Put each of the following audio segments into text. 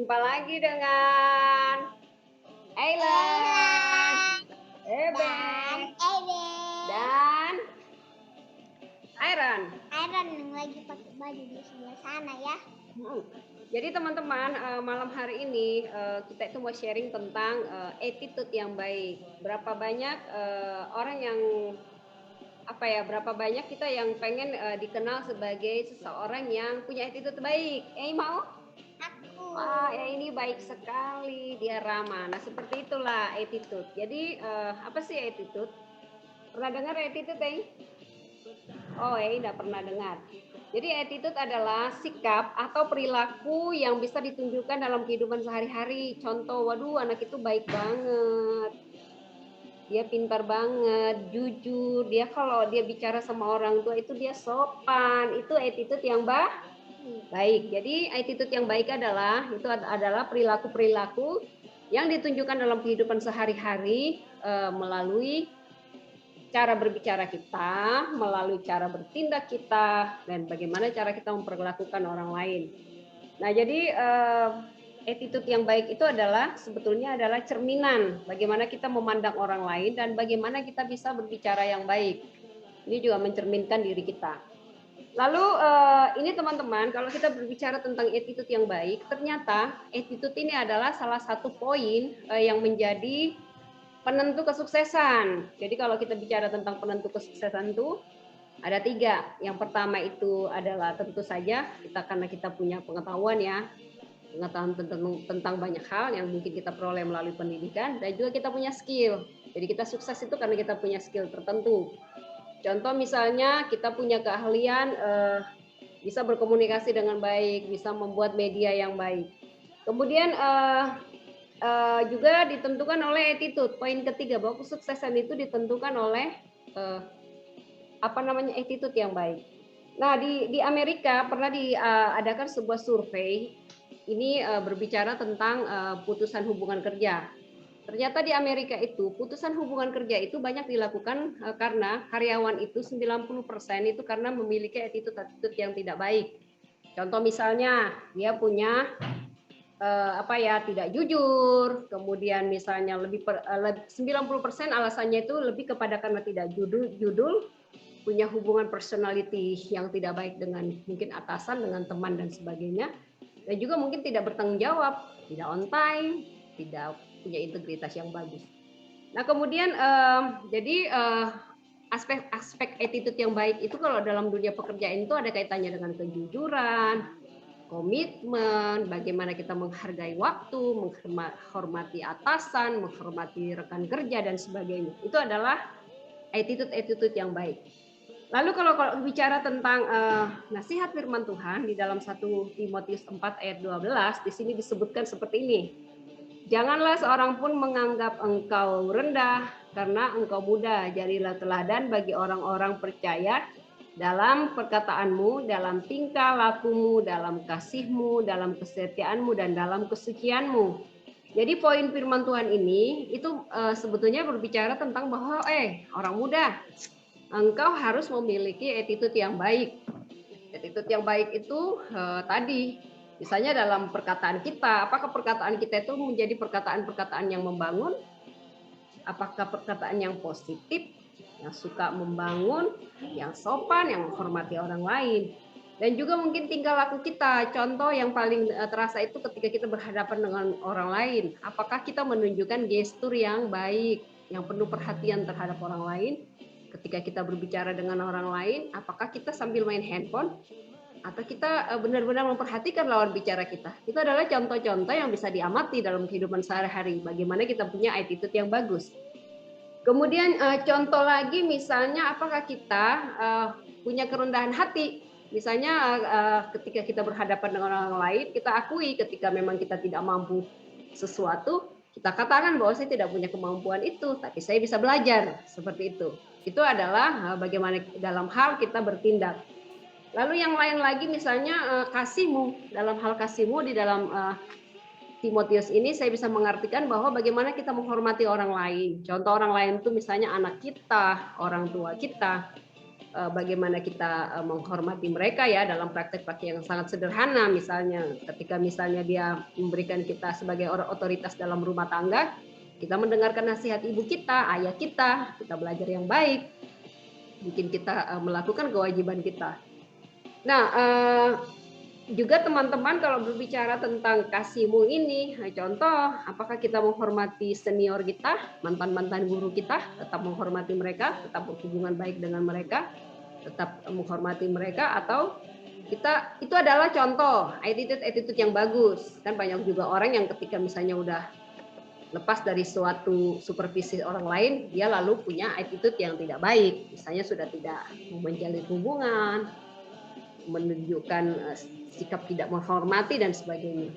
Jumpa lagi dengan Ailan, Ebe, dan Iron. Iron yang lagi pakai baju di sebelah sana ya. Jadi teman-teman, malam hari ini kita itu mau sharing tentang attitude yang baik. Berapa banyak orang yang berapa banyak kita yang pengen dikenal sebagai seseorang yang punya attitude baik. Mau? Aku. Wah, ya ini baik sekali, dia ramah. Nah, seperti itulah attitude. Jadi, apa sih attitude? Pernah dengar attitude, Oh, tidak pernah dengar. Jadi, attitude adalah sikap atau perilaku yang bisa ditunjukkan dalam kehidupan sehari-hari. Contoh, waduh, anak itu baik banget. Dia pintar banget, jujur. Dia kalau dia bicara sama orang tua itu dia sopan. Itu attitude yang baik. Jadi attitude yang baik adalah perilaku-perilaku yang ditunjukkan dalam kehidupan sehari-hari melalui cara berbicara kita, melalui cara bertindak kita, dan bagaimana cara kita memperlakukan orang lain. Nah, jadi attitude yang baik itu sebetulnya adalah cerminan bagaimana kita memandang orang lain dan bagaimana kita bisa berbicara yang baik. Ini juga mencerminkan diri kita. Lalu ini teman-teman, kalau kita berbicara tentang attitude yang baik, ternyata attitude ini adalah salah satu poin yang menjadi penentu kesuksesan. Jadi kalau kita bicara tentang penentu kesuksesan itu ada 3. Yang pertama itu adalah tentu saja karena kita punya pengetahuan tentang banyak hal yang mungkin kita peroleh melalui pendidikan, dan juga kita punya skill. Jadi kita sukses itu karena kita punya skill tertentu. Contoh misalnya kita punya keahlian bisa berkomunikasi dengan baik, bisa membuat media yang baik. Kemudian juga ditentukan oleh attitude. Poin ketiga, bahwa kesuksesan itu ditentukan oleh attitude yang baik. Nah, di Amerika pernah diadakan sebuah survei. Ini berbicara tentang putusan hubungan kerja. Ternyata di Amerika itu putusan hubungan kerja itu banyak dilakukan karena karyawan itu 90% itu karena memiliki attitude yang tidak baik. Contoh misalnya dia punya tidak jujur, kemudian misalnya 90% alasannya itu lebih kepada karena tidak judul, punya hubungan personality yang tidak baik dengan mungkin atasan, dengan teman dan sebagainya, dan juga mungkin tidak bertanggung jawab, tidak on time, tidak punya integritas yang bagus. Nah, kemudian aspek attitude yang baik itu kalau dalam dunia pekerjaan itu ada kaitannya dengan kejujuran, komitmen, bagaimana kita menghargai waktu, menghormati atasan, menghormati rekan kerja dan sebagainya. Itu adalah attitude yang baik. Lalu kalau bicara tentang nasihat firman Tuhan di dalam 1 Timotius 4 ayat 12, di sini disebutkan seperti ini. Janganlah seorang pun menganggap engkau rendah karena engkau muda. Jadilah teladan bagi orang-orang percaya dalam perkataanmu, dalam tingkah lakumu, dalam kasihmu, dalam kesetiaanmu, dan dalam kesucianmu. Jadi poin firman Tuhan ini itu sebetulnya berbicara tentang bahwa orang muda, engkau harus memiliki attitude yang baik. Attitude yang baik itu tadi, misalnya dalam perkataan kita, apakah perkataan kita itu menjadi perkataan-perkataan yang membangun? Apakah perkataan yang positif, yang suka membangun, yang sopan, yang menghormati orang lain? Dan juga mungkin tingkah laku kita. Contoh yang paling terasa itu ketika kita berhadapan dengan orang lain. Apakah kita menunjukkan gestur yang baik, yang penuh perhatian terhadap orang lain? Ketika kita berbicara dengan orang lain, apakah kita sambil main handphone? Atau kita benar-benar memperhatikan lawan bicara kita? Itu adalah contoh-contoh yang bisa diamati dalam kehidupan sehari-hari. Bagaimana kita punya attitude yang bagus. Kemudian contoh lagi misalnya apakah kita punya kerendahan hati. Misalnya ketika kita berhadapan dengan orang lain, kita akui ketika memang kita tidak mampu sesuatu, kita katakan bahwa saya tidak punya kemampuan itu, tapi saya bisa belajar, seperti itu. Itu adalah bagaimana dalam hal kita bertindak. Lalu yang lain lagi misalnya kasihmu, dalam hal kasihmu di dalam Timotius ini saya bisa mengartikan bahwa bagaimana kita menghormati orang lain. Contoh orang lain itu misalnya anak kita, orang tua kita. bagaimana kita menghormati mereka ya dalam praktek-praktek yang sangat sederhana, misalnya ketika misalnya dia memberikan kita sebagai orang otoritas dalam rumah tangga, kita mendengarkan nasihat ibu kita, ayah kita belajar yang baik, mungkin kita melakukan kewajiban kita. Nah, juga teman-teman kalau berbicara tentang kasihmu ini, contoh, apakah kita menghormati senior kita, mantan-mantan guru kita, tetap menghormati mereka, tetap berhubungan baik dengan mereka, tetap menghormati mereka, atau kita itu adalah contoh attitude yang bagus. Kan banyak juga orang yang ketika misalnya udah lepas dari suatu supervisi orang lain, dia lalu punya attitude yang tidak baik, misalnya sudah tidak menjalin hubungan, menunjukkan sikap tidak menghormati dan sebagainya.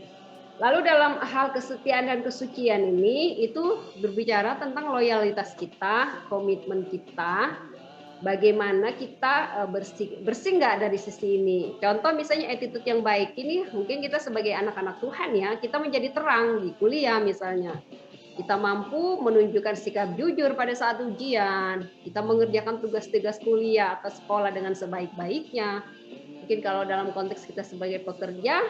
Lalu dalam hal kesetiaan dan kesucian ini itu berbicara tentang loyalitas kita, komitmen kita, bagaimana kita bersih nggak dari sisi ini. Contoh misalnya attitude yang baik ini mungkin kita sebagai anak-anak Tuhan ya, kita menjadi terang di kuliah misalnya. Kita mampu menunjukkan sikap jujur pada saat ujian, kita mengerjakan tugas-tugas kuliah atau sekolah dengan sebaik-baiknya. Mungkin kalau dalam konteks kita sebagai pekerja,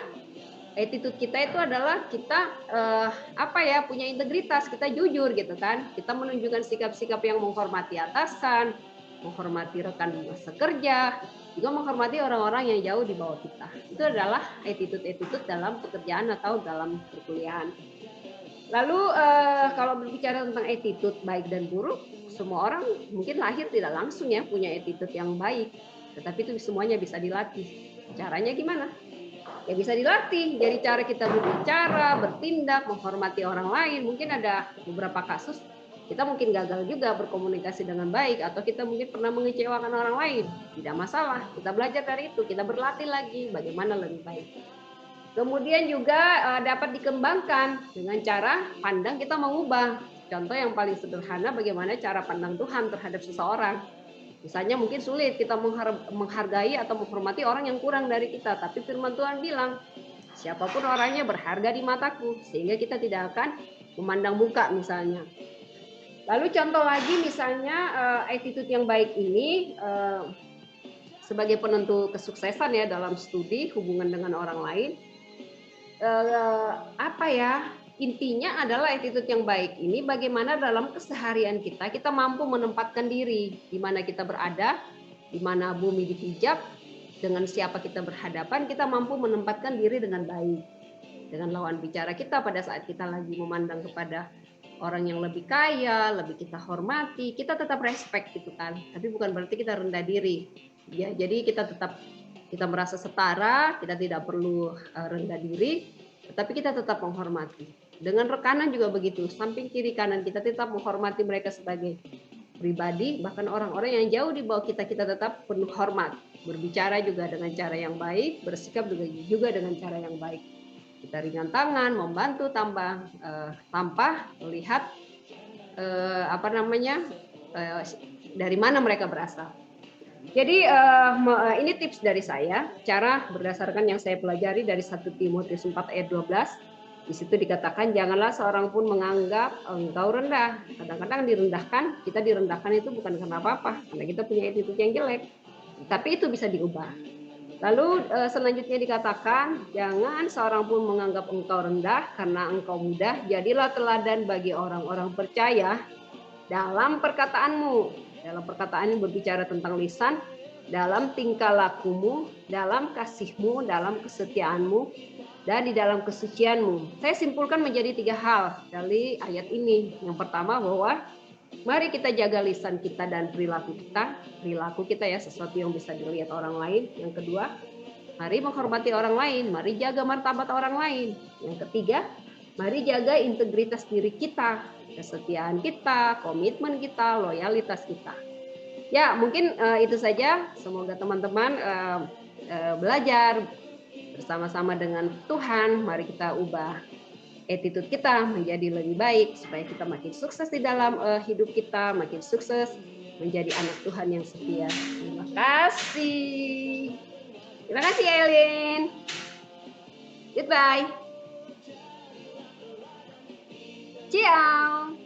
attitude kita itu adalah kita punya integritas, kita jujur gitu kan. Kita menunjukkan sikap-sikap yang menghormati atasan, menghormati rekan sekerja, juga menghormati orang-orang yang jauh di bawah kita. Itu adalah attitude dalam pekerjaan atau dalam perkuliahan. Lalu kalau berbicara tentang attitude baik dan buruk, semua orang mungkin lahir tidak langsung ya punya attitude yang baik, tetapi itu semuanya bisa dilatih. Caranya gimana? Ya bisa dilatih. Jadi cara kita berbicara, bertindak, menghormati orang lain. Mungkin ada beberapa kasus kita mungkin gagal juga berkomunikasi dengan baik, atau kita mungkin pernah mengecewakan orang lain. Tidak masalah, kita belajar dari itu, kita berlatih lagi bagaimana lebih baik. Kemudian juga dapat dikembangkan dengan cara pandang kita mengubah. Contoh yang paling sederhana bagaimana cara pandang Tuhan terhadap seseorang. Misalnya mungkin sulit kita menghargai atau menghormati orang yang kurang dari kita, tapi firman Tuhan bilang, siapapun orangnya berharga di mataku, sehingga kita tidak akan memandang muka misalnya. Lalu contoh lagi misalnya attitude yang baik ini sebagai penentu kesuksesan ya dalam studi hubungan dengan orang lain. Intinya adalah attitude yang baik ini bagaimana dalam keseharian kita mampu menempatkan diri di mana kita berada, di mana bumi dipijak, dengan siapa kita berhadapan, kita mampu menempatkan diri dengan baik. Dengan lawan bicara kita pada saat kita lagi memandang kepada orang yang lebih kaya, lebih kita hormati, kita tetap respect gitu kan. Tapi bukan berarti kita rendah diri. Ya, jadi kita merasa setara, kita tidak perlu rendah diri, tetapi kita tetap menghormati. Dengan rekanan juga begitu, samping kiri kanan kita tetap menghormati mereka sebagai pribadi, bahkan orang-orang yang jauh di bawah kita tetap penuh hormat. Berbicara juga dengan cara yang baik, bersikap juga dengan cara yang baik. Kita ringan tangan, membantu tanpa melihat dari mana mereka berasal. Jadi ini tips dari saya, cara berdasarkan yang saya pelajari dari 1 Timotius 4 ayat 12. Di situ dikatakan janganlah seorang pun menganggap engkau rendah. Kadang-kadang kita direndahkan itu bukan karena apa-apa, karena kita punya attitude yang jelek. Tapi itu bisa diubah. Lalu selanjutnya dikatakan jangan seorang pun menganggap engkau rendah karena engkau mudah. Jadilah teladan bagi orang-orang percaya dalam perkataanmu. Dalam perkataan ini berbicara tentang lisan, dalam tingkah lakumu, dalam kasihmu, dalam kesetiaanmu, dan di dalam kesucianmu. Saya simpulkan menjadi 3 hal dari ayat ini. Yang pertama bahwa mari kita jaga lisan kita dan perilaku kita. Perilaku kita ya sesuatu yang bisa dilihat orang lain. Yang kedua, mari menghormati orang lain. Mari jaga martabat orang lain. Yang ketiga, mari jaga integritas diri kita, kesetiaan kita, komitmen kita, loyalitas kita. Ya, mungkin itu saja. Semoga teman-teman belajar bersama-sama dengan Tuhan. Mari kita ubah attitude kita menjadi lebih baik supaya kita makin sukses di dalam hidup kita, makin sukses menjadi anak Tuhan yang setia. Terima kasih. Terima kasih Eileen. Goodbye. Ciao.